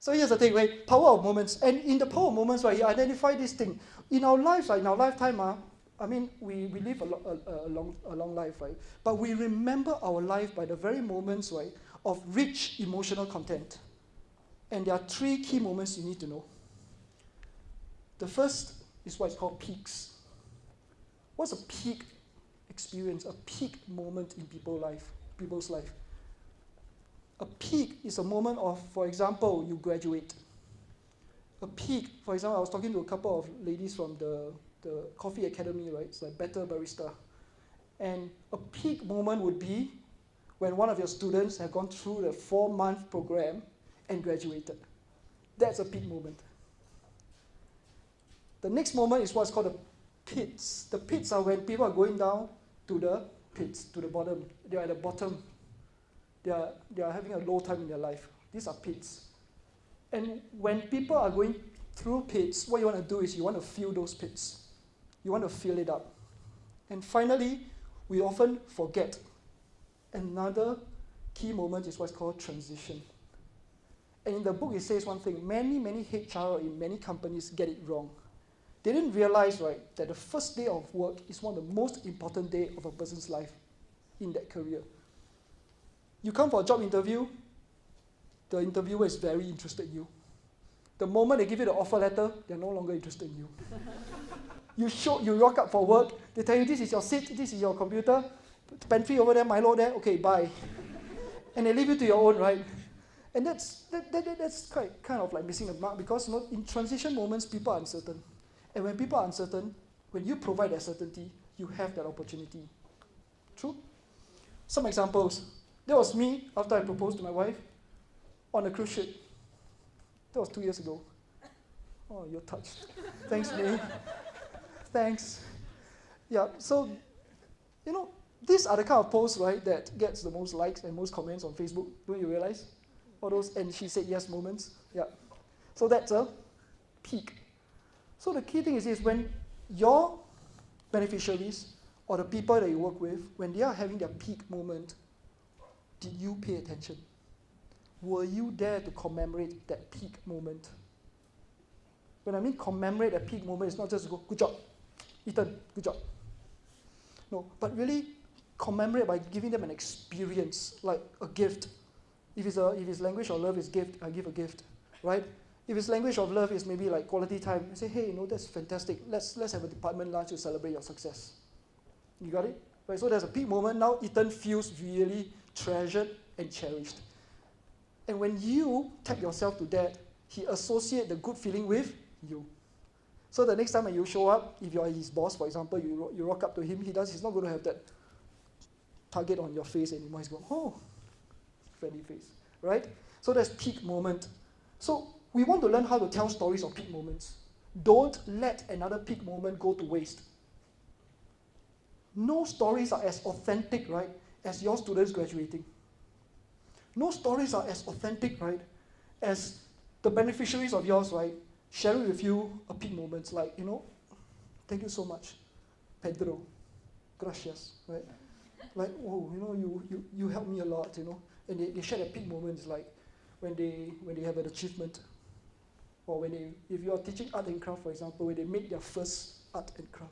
So here's the thing, right? Power of moments. And in the power of moments, right, you identify this thing. In our lives, in our lifetime, I mean, we live a long life, right? But we remember our life by the very moments, right, of rich emotional content. And there are 3 key moments you need to know. The first is what is called peaks. What's a peak experience, a peak moment in people's life? A peak is a moment of, for example, you graduate. A peak, for example, I was talking to a couple of ladies from the Coffee Academy, right? It's like Better Barista. And a peak moment would be when one of your students have gone through the 4-month program and graduated. That's a peak moment. The next moment is what's called the pits. The pits are when people are going down to the pits, to the bottom. They are at the bottom. They are having a low time in their life. These are pits. And when people are going through pits, what you want to do is you want to fill those pits. You want to fill it up. And finally, we often forget. Another key moment is what's called transition. And in the book, it says one thing. Many HR in many companies get it wrong. They didn't realize, right, that the first day of work is one of the most important days of a person's life in that career. You come for a job interview, the interviewer is very interested in you. The moment they give you the offer letter, they're no longer interested in you. You rock up for work, they tell you this is your seat, this is your computer, pantry over there, Milo there, okay, bye. And they leave you to your own, right? And that's kind of like missing the mark because in transition moments, people are uncertain. And when people are uncertain, when you provide that certainty, you have that opportunity. True? Some examples. That was me after I proposed to my wife on a cruise ship. That was 2 years ago. Oh, you're touched. Thanks, May. Thanks. Yeah, so, these are the kind of posts, right, that gets the most likes and most comments on Facebook. Don't you realize? All those and she said yes moments. Yeah. So that's a peak. So the key thing is when your beneficiaries or the people that you work with, when they are having their peak moment, did you pay attention? Were you there to commemorate that peak moment? When I mean commemorate that peak moment, it's not just go, good job, Ethan, good job. No, but really commemorate by giving them an experience, like a gift. If his language of love is gift, I give a gift, right? If his language of love is maybe like quality time, I say, hey, that's fantastic. Let's have a department lunch to celebrate your success. You got it? Right, so there's a peak moment. Now Ethan feels really treasured and cherished. And when you tap yourself to that, he associates the good feeling with you. So the next time when you show up, if you're his boss, for example, you rock up to him, he's not going to have that target on your face anymore. He's going, oh, friendly face, right? So that's peak moment. So we want to learn how to tell stories of peak moments. Don't let another peak moment go to waste. No stories are as authentic, right, as your students graduating. No stories are as authentic, right, as the beneficiaries of yours, right, sharing with you a peak moments like, thank you so much, Pedro, gracias, right? Like, oh, you helped me a lot, and they share their peak moments like when they have an achievement, or if you are teaching art and craft, for example, when they make their first art and craft.